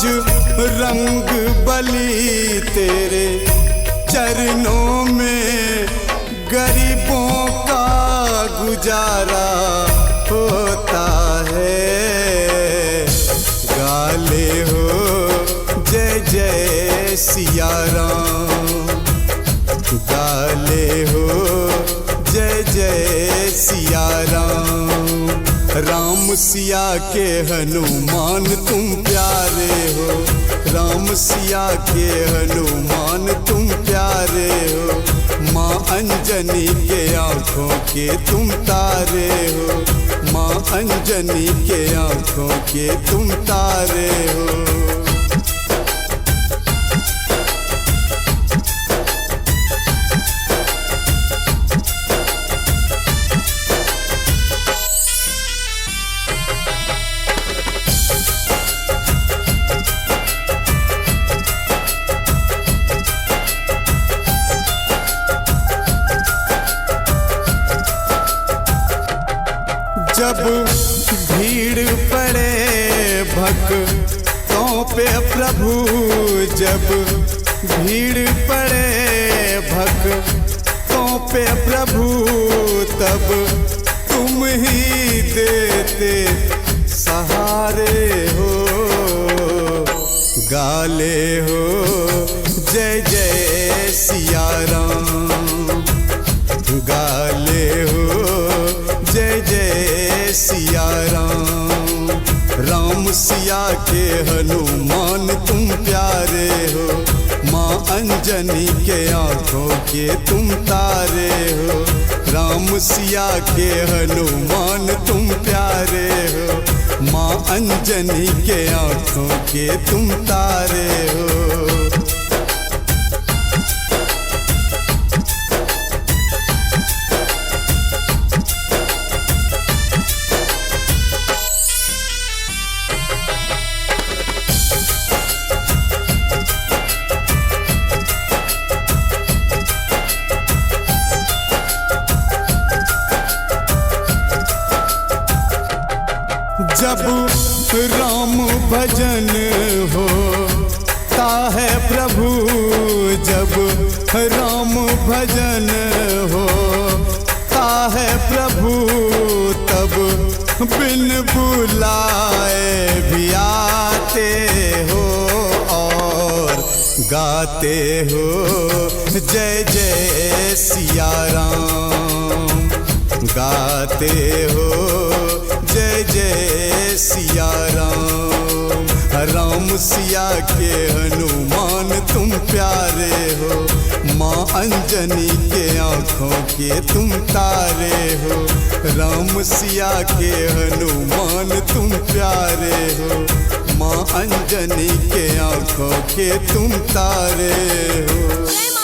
आज रंग बली तेरे चरणों में, गरीबों का गुजारा होता है। गाले हो जय जय सिया राम, गाले हो जय जय सिया राम। राम सिया के हनुमान तुम प्यारे हो, राम सिया के हनुमान तुम प्यारे हो। माँ अंजनी के आँखों के तुम तारे हो, माँ अंजनी के आँखों के तुम तारे हो। जब भीड़ पड़े भक्तों पे प्रभु, जब भीड़ पड़े भक्तों पे प्रभु, तब तुम ही देते सहारे हो। गाले हो जय जय सिया राम, गाले हो जय जय सिया राम। राम सिया के हनुमान तुम प्यारे हो, माँ अंजनी के आँखों के तुम तारे हो। राम सिया के हनुमान तुम प्यारे हो, माँ अंजनी के आँखों के तुम तारे हो। जब राम भजन होता है प्रभु, जब राम भजन होता है प्रभु, तब बिन बुलाए भी आते हो और गाते हो जय जय सिया राम। गाते हो जय जय सिया राम। राम सिया के हनुमान तुम प्यारे हो, माँ अंजनी के आँखों के तुम तारे हो। राम सिया के हनुमान तुम प्यारे हो, माँ अंजनी के आँखों के तुम तारे हो।